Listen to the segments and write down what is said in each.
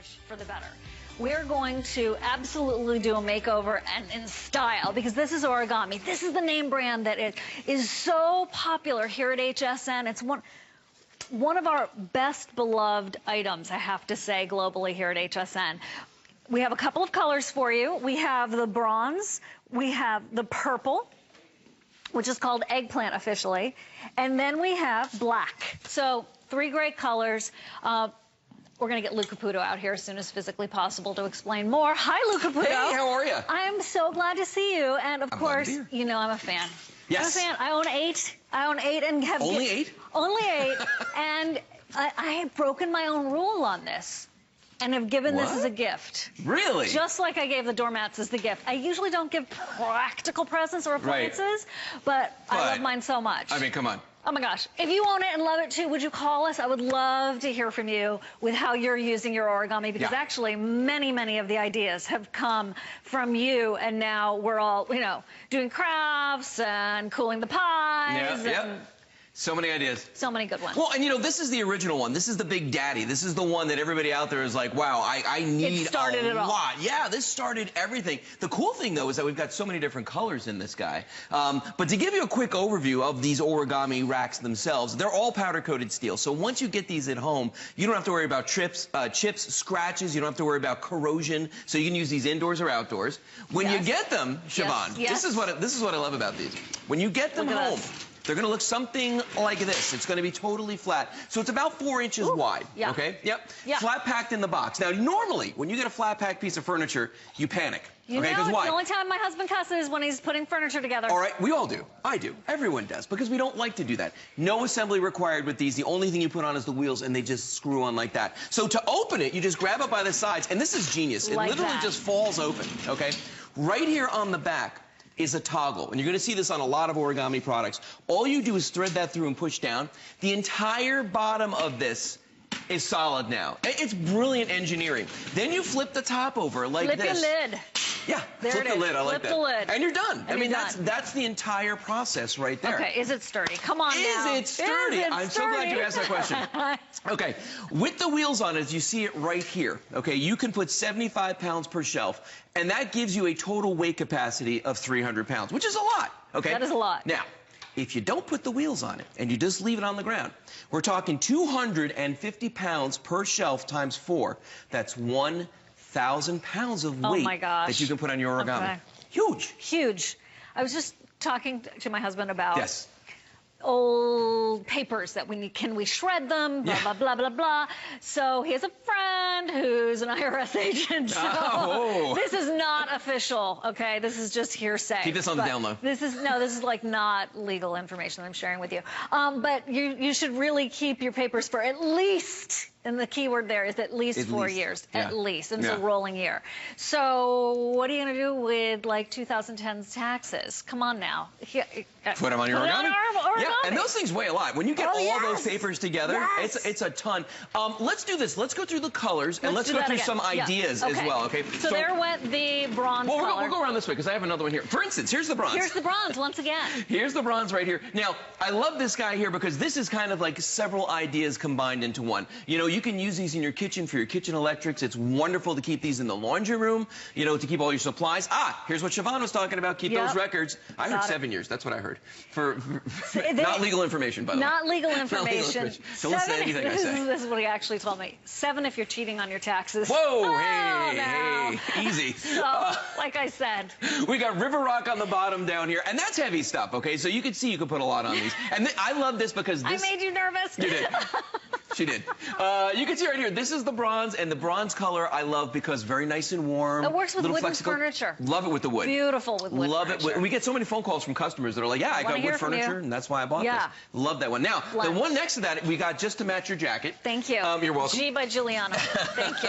much for the better. We're going to absolutely do a makeover and in style, because this is Origami. This is the name brand that is so popular here at HSN. It's one of our best beloved items, I have to say, globally here at HSN. We have a couple of colors for you. We have the bronze, we have the purple, which is called eggplant officially, and then we have black. So 3 great colors. We're going to get Lou Caputo out here as soon as physically possible to explain more. Hi, Lou Caputo. Hey, how are you? I am so glad to see you, and of course, you know I'm a fan. Yes. I'm a fan. I own 8. I own 8 and have... Only 8? Only 8, and I have broken my own rule on this. And have given this as a gift. Really? Just like I gave the doormats as the gift. I usually don't give practical presents or appliances, but I love mine so much. I mean, come on. Oh my gosh. If you own it and love it too, would you call us? I would love to hear from you with how you're using your Origami, because actually many of the ideas have come from you, and now we're all, you know, doing crafts and cooling the pies. So many ideas. So many good ones. Well, and you know, this is the original one. This is the Big Daddy. This is the one that everybody out there is like, wow, I need a lot. Yeah, this started everything. The cool thing, though, is that we've got so many different colors in this guy. But to give you a quick overview of these Origami racks themselves, they're all powder-coated steel. So once you get these at home, you don't have to worry about chips, scratches. You don't have to worry about corrosion. So you can use these indoors or outdoors. When you get them, Siobhan, this is what I love about these. When you get them home, they're going to look something like this. It's going to be totally flat. So it's about 4 inches wide. Okay? Flat packed in the box. Now, normally, when you get a flat packed piece of furniture, you panic. You know, it's the only time my husband cusses is when he's putting furniture together. All right, we all do. I do. Everyone does, because we don't like to do that. No assembly required with these. The only thing you put on is the wheels, and they just screw on like that. So to open it, you just grab it by the sides, and this is genius. It literally just falls open, okay? Right here on the back is a toggle, and you're going to see this on a lot of Origami products. All you do is thread that through and push down. The entire bottom of this is solid now. It's brilliant engineering. Then you flip the top over like this. Flip your lid. Yeah, flip the lid. I like that. Flip the lid. And you're done. I mean, that's the entire process right there. Okay, is it sturdy? Come on now. Is it sturdy? I'm so glad you asked that question. Okay, with the wheels on, as you see it right here, okay, you can put 75 pounds per shelf, and that gives you a total weight capacity of 300 pounds, which is a lot, okay? That is a lot. Now, if you don't put the wheels on it and you just leave it on the ground, we're talking 250 pounds per shelf times 4. That's 1,000 pounds of weight that you can put on your Origami. Huge. Huge. I was just talking to my husband about old papers that can we shred them, blah, blah, blah, blah. So he has a friend who's an IRS agent. So this is not official, okay? This is just hearsay. Keep this on the down low. This is like not legal information that I'm sharing with you. But you should really keep your papers for at least, and the key word there is at least 4 years, at least, and it's a rolling year. So what are you going to do with like 2010's taxes? Come on now. Put them on your Origami? And those things weigh a lot. When you get all those papers together, it's a ton. Let's do this. Let's go through the colors, and let's go through some ideas as well, okay? So there went the bronze color. We'll go around this way, because I have another one here. For instance, here's the bronze. Here's the bronze, once again. Here's the bronze right here. Now, I love this guy here, because this is kind of like several ideas combined into one. You know, you can use these in your kitchen for your kitchen electrics. It's wonderful to keep these in the laundry room, you know, to keep all your supplies. Here's what Siobhan was talking about. Keep those records. I heard 7 years. That's what I heard. For not legal information, by the way. Not legal information. Don't say anything I say. This is what he actually told me. 7 if you're cheating on your taxes. Whoa, hey, easy. So, like I said. We got River Rock on the bottom down here, and that's heavy stuff, okay? So you can see you can put a lot on these. And I love this because this... I made you nervous. You did. She did. You can see right here, this is the bronze, and the bronze color I love because very nice and warm. It works with wooden furniture. Love it with the wood. Beautiful with wood furniture. Love it. We get so many phone calls from customers that are like, yeah, I got wood furniture, and that's why I bought this. Love that one. Now, the one next to that, we got just to match your jacket. Thank you. You're welcome. G by Giuliano. Thank you.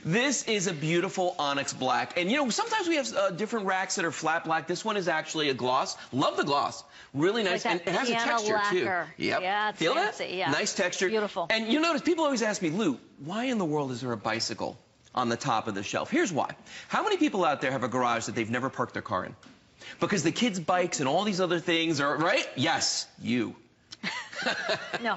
This is a beautiful onyx black. And, you know, sometimes we have different racks that are flat black. This one is actually a gloss. Love the gloss. Really nice. And it has a texture, too. Yep. Yeah, it's fancy. Yeah. Nice texture. Beautiful. And you notice people always ask me, Lou, why in the world is there a bicycle on the top of the shelf? Here's why. How many people out there have a garage that they've never parked their car in? Because the kids' bikes and all these other things are, right? Yes, you. No.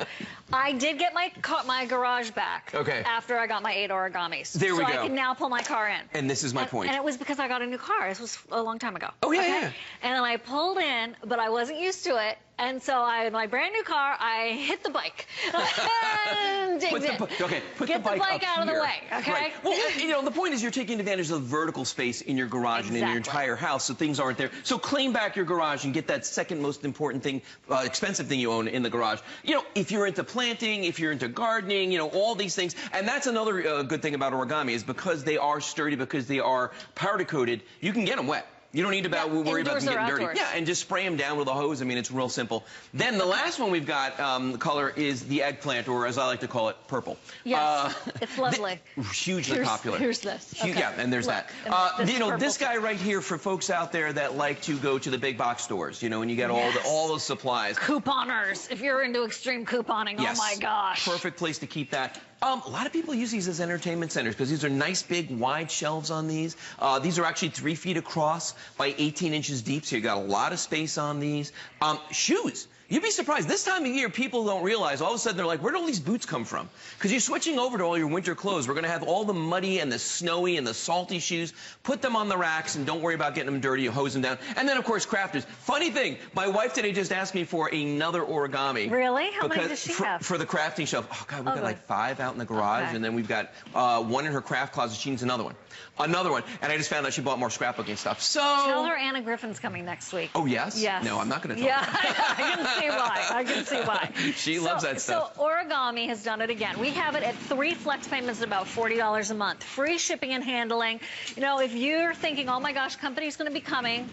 I did get my garage back. Okay. After I got my 8 origamis. There we go. So I can now pull my car in. And this is my point. And it was because I got a new car. This was a long time ago. Oh, yeah, yeah. And then I pulled in, but I wasn't used to it. And so in my brand new car, I hit the bike. And Put the bike out of the way, okay? Right. Well, you know, the point is you're taking advantage of the vertical space in your garage and in your entire house, so things aren't there. So claim back your garage and get that second most important thing, expensive thing you own in the garage. You know, if you're into planting, if you're into gardening, you know, all these things. And that's another good thing about origami is because they are sturdy, because they are powder coated, you can get them wet. You don't need to worry about them getting dirty. Yeah, and just spray them down with a hose. I mean, it's real simple. Then the last one we've got, color, is the eggplant, or as I like to call it, purple. Yes, it's lovely. Hugely popular. Here's this. Okay. Yeah, and there's that. You know, this guy right here for folks out there that like to go to the big box stores, you know, and you get all the supplies. Couponers, if you're into extreme couponing, yes. Oh my gosh. Perfect place to keep that. A lot of people use these as entertainment centers because these are nice, big, wide shelves on these. These are actually 3 feet across by 18 inches deep, so you got a lot of space on these. Shoes. You'd be surprised. This time of year, people don't realize. All of a sudden, they're like, where do all these boots come from? Because you're switching over to all your winter clothes. We're going to have all the muddy and the snowy and the salty shoes. Put them on the racks and don't worry about getting them dirty. You hose them down. And then, of course, crafters. Funny thing, my wife today just asked me for another origami. Really? How many does she have? For the crafting shelf. Oh, God, we've got like 5 out in the garage. Okay. And then we've got 1 in her craft closet. She needs another one. Another one. And I just found out she bought more scrapbooking stuff. So... Tell her Anna Griffin's coming next week. Oh, yes? Yes. No, I'm not going to tell her. I can see why. I can see why. She loves that stuff. So Origami has done it again. We have it at 3 flex payments at about $40 a month. Free shipping and handling. You know, if you're thinking, oh my gosh, company's going to be coming,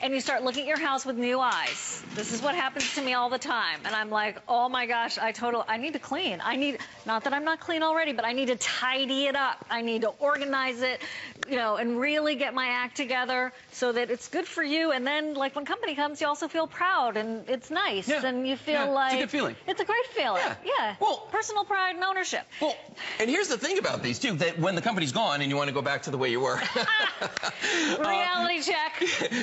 and you start looking at your house with new eyes. This is what happens to me all the time. And I'm like, oh my gosh, I need to clean. Not that I'm not clean already, but I need to tidy it up. I need to organize it, you know, and really get my act together so that it's good for you. And then, like, when company comes, you also feel proud and it's nice. Yeah. And you feel like... It's a good feeling. It's a great feeling. Yeah. Well, personal pride and ownership. Well, and here's the thing about these, too, that when the company's gone and you want to go back to the way you were... Reality check.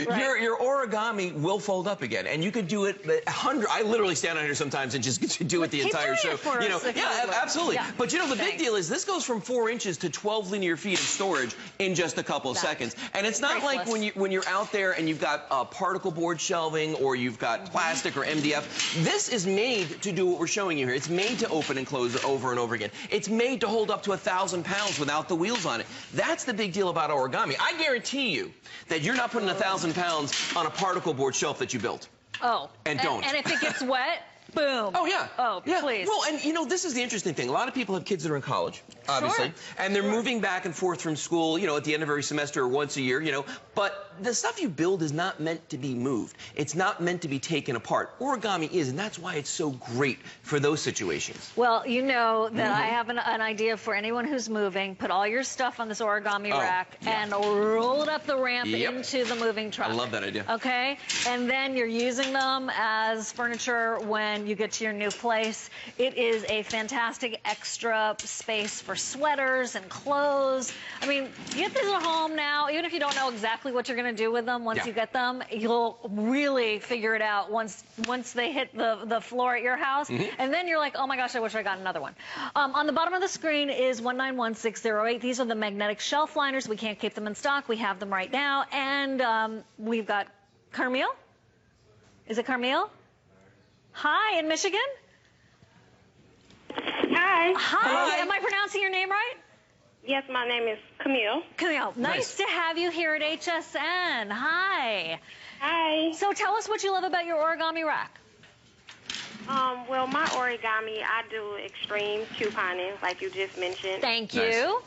Right. Your origami will fold up again, and you could do it 100. I literally stand on here sometimes and just do it the entire show. You know, absolutely. Yeah. But you know, the big deal is this goes from 4 inches to 12 linear feet of storage in just a couple of seconds. And it's not like when you're out there and you've got particle board shelving or you've got plastic or MDF. This is made to do what we're showing you here. It's made to open and close over and over again. It's made to hold up to 1,000 pounds without the wheels on it. That's the big deal about origami. I guarantee you that you're not putting 1,000 pounds on a particle board shelf that you built. Oh. And don't. And if it gets wet, boom. Oh, yeah. Oh, yeah. please. Well, and, you know, this is the interesting thing. A lot of people have kids that are in college, obviously, and they're moving back and forth from school, you know, at the end of every semester or once a year, you know, but the stuff you build is not meant to be moved. It's not meant to be taken apart. Origami is, and that's why it's so great for those situations. Well, you know that I have an idea for anyone who's moving. Put all your stuff on this origami rack and roll it up the ramp into the moving truck. I love that idea. Okay? And then you're using them as furniture when you get to your new place. It is a fantastic extra space for sweaters and clothes. I mean, you get these at home now, even if you don't know exactly what you're going to do with them once you get them, you'll really figure it out once they hit the floor at your house. And then you're like, oh my gosh, I wish I got another one. On the bottom of the screen is 191608. These are the magnetic shelf liners. We can't keep them in stock. We have them right now. And we've got Carmel. Is it Carmel? Hi, in Michigan? Hi. Hi. Am I pronouncing your name right? Yes, my name is Camille. Camille, nice to have you here at HSN. Hi. Hi. So tell us what you love about your origami rack. Well, my origami, I do extreme couponing, like you just mentioned. Thank you.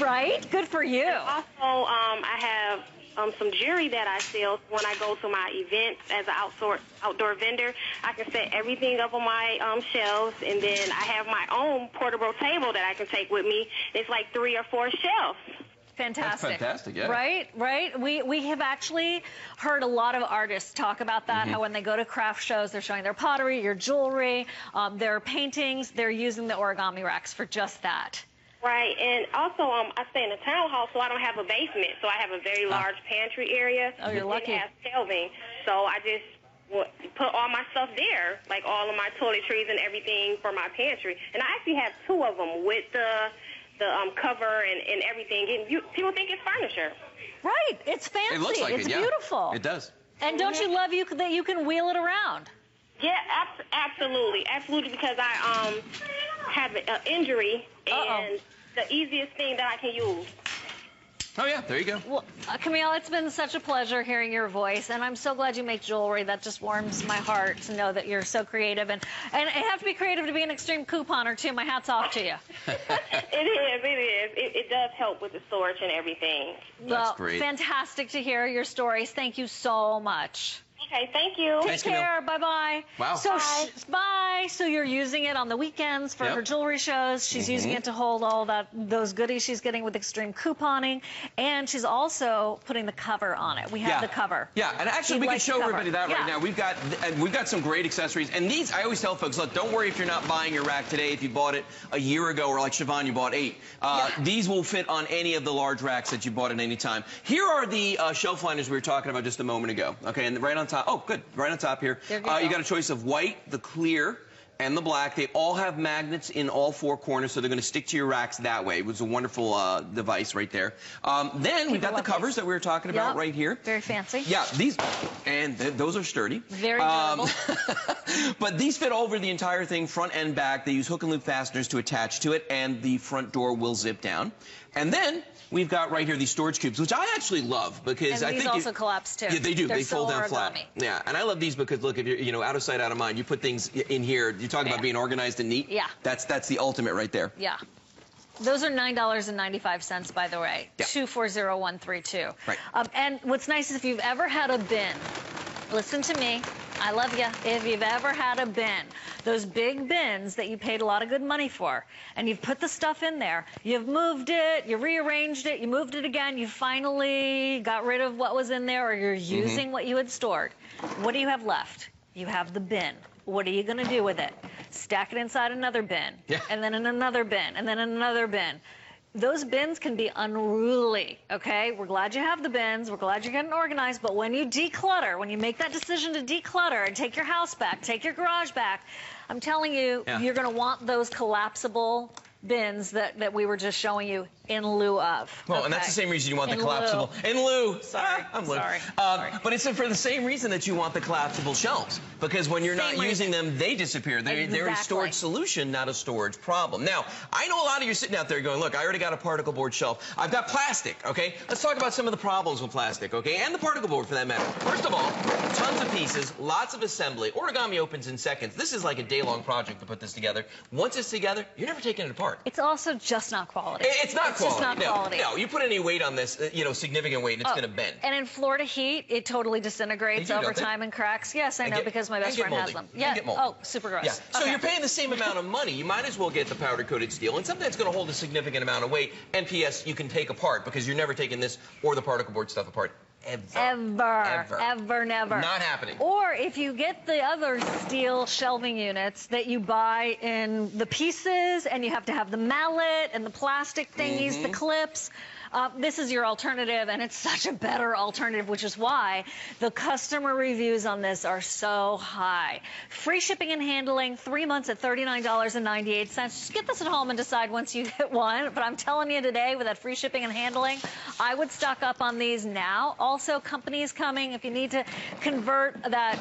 Right? Good for you. Also, I have some jewelry that I sell when I go to my events as an outdoor vendor. I can set everything up on my shelves, and then I have my own portable table that I can take with me. It's like 3 or 4 shelves. Fantastic. That's fantastic, yeah. Right. We have actually heard a lot of artists talk about that, how when they go to craft shows, they're showing their pottery, your jewelry, their paintings. They're using the origami racks for just that. Right, and also I stay in a townhouse, so I don't have a basement, so I have a very large pantry area. Oh, you're lucky. It has shelving, so I just put all my stuff there, like all of my toiletries and everything for my pantry. And I actually have 2 of them with the cover and everything. And people think it's furniture. Right. It's fancy. It looks like it's it, yeah. beautiful. It does. And don't you love that you can wheel it around? Yeah, absolutely. Absolutely, because I have an injury, and the easiest thing that I can use. Oh, yeah, there you go. Well, Camille, it's been such a pleasure hearing your voice, and I'm so glad you make jewelry. That just warms my heart to know that you're so creative. And you have to be creative to be an extreme couponer, too. My hat's off to you. It does help with the storage and everything. Well, That's great. Fantastic to hear your stories. Thank you so much. Okay, thank you. Take care. Bye-bye. Wow. So, bye. So you're using it on the weekends for her jewelry shows. She's using it to hold all those goodies she's getting with extreme couponing. And she's also putting the cover on it. We have the cover. Yeah, and actually we can show everybody that right now. We've got some great accessories. And these, I always tell folks, look, don't worry if you're not buying your rack today. If you bought it a year ago, or like Siobhan, you bought 8. These will fit on any of the large racks that you bought at any time. Here are the shelf liners we were talking about just a moment ago. Okay, and right on top. Oh, good. Right on top here. You got a choice of white, the clear, and the black. They all have magnets in all 4 corners, so they're going to stick to your racks that way. It was a wonderful device right there. Then we've got the covers that we were talking about right here. Very fancy. Yeah, these, and those are sturdy. Very durable. But these fit over the entire thing, front and back. They use hook and loop fasteners to attach to it, and the front door will zip down. And then we've got right here these storage cubes, which I actually love because I think these also collapse too. Yeah, they do. They're they fold down flat. origami. Yeah, and I love these because look, if you're out of sight, out of mind, you put things in here. You talk about being organized and neat. Yeah. That's the ultimate right there. Yeah. Those are $9.95, by the way. Yeah. 240132. Right. And what's nice is if you've ever had a bin, listen to me. I love you. If you've ever had a bin, those big bins that you paid a lot of good money for, and you've put the stuff in there, you've moved it, you rearranged it, you moved it again, you finally got rid of what was in there, or you're using what you had stored. What do you have left? You have the bin. What are you going to do with it? Stack it inside another bin, and then in another bin, and then in another bin. Those bins can be unruly, okay? We're glad you have the bins. We're glad you're getting organized. But when you declutter, when you make that decision to declutter and take your house back, take your garage back, I'm telling you, you're going to want those collapsible bins that we were just showing you in lieu of. Well, and that's the same reason you want the collapsible. In lieu. Sorry. I'm Lou. Sorry. But it's for the same reason that you want the collapsible shelves, because when you're not using them, they disappear. They're a storage solution, not a storage problem. Now, I know a lot of you are sitting out there going, look, I already got a particle board shelf. I've got plastic, okay? Let's talk about some of the problems with plastic, okay? And the particle board, for that matter. First of all, tons of pieces, lots of assembly. Origami opens in seconds. This is like a day-long project to put this together. Once it's together, you're never taking it apart. It's also just not quality. It's not quality. Just not quality. No, you put any weight on this, significant weight, and it's going to bend. And in Florida heat, it totally disintegrates over time and cracks. Yes, I know because my best friend has them. Yeah. Oh, super gross. Yeah. So you're paying the same amount of money. You might as well get the powder-coated steel, and something that's going to hold a significant amount of weight. And P.S., you can take apart because you're never taking this or the particle board stuff apart. Ever, never. Not happening. Or if you get the other steel shelving units that you buy in the pieces, and you have to have the mallet and the plastic thingies, the clips. This is your alternative, and it's such a better alternative, which is why the customer reviews on this are so high. Free shipping and handling, 3 months at $39.98. Just get this at home and decide once you get one. But I'm telling you today, with that free shipping and handling, I would stock up on these now. Also, companies coming, if you need to convert that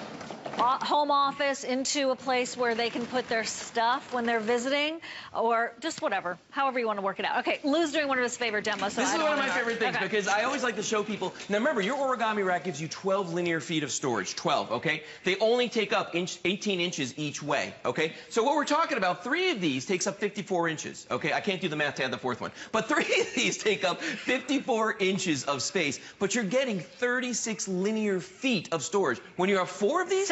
home office into a place where they can put their stuff when they're visiting, or just whatever, however you want to work it out. Okay, Lou's doing one of his favorite demos. So this is one of my favorite things because I always like to show people. Now remember, your origami rack gives you 12 linear feet of storage. 12, okay? They only take up 18 inches each way, okay? So what we're talking about, 3 of these takes up 54 inches, okay? I can't do the math to add the 4th one. But 3 of these take up 54 inches of space, but you're getting 36 linear feet of storage. When you have 4 of these,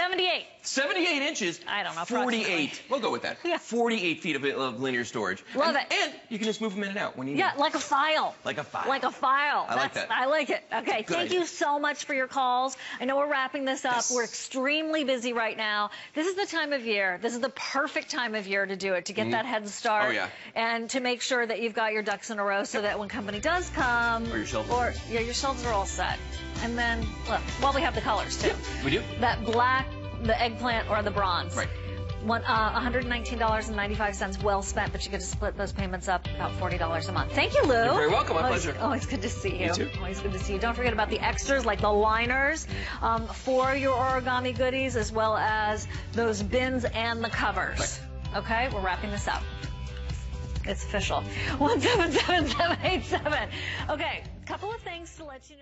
78 inches. I don't know. 48. We'll go with that. 48 feet of linear storage. Love it. And you can just move them in and out when you need. Yeah, like a file. Like a file. Like a file. I like that. I like it. Okay, thank you so much for your calls. I know we're wrapping this up. We're extremely busy right now. This is the time of year. This is the perfect time of year to do it, to get that head start. Oh, yeah. And to make sure that you've got your ducks in a row so that when company does come. Or your shelves. Your shelves are all set. And then, look, well, we have the colors too. Yeah, we do. That black the eggplant or the bronze. Right. $119.95 well spent, but you get to split those payments up about $40 a month. Thank you, Lou. You're very welcome. My pleasure. Always good to see you. You too. Always good to see you. Don't forget about the extras like the liners for your origami goodies, as well as those bins and the covers. Right. Okay, we're wrapping this up. It's official. 177-787. Okay, couple of things to let you know.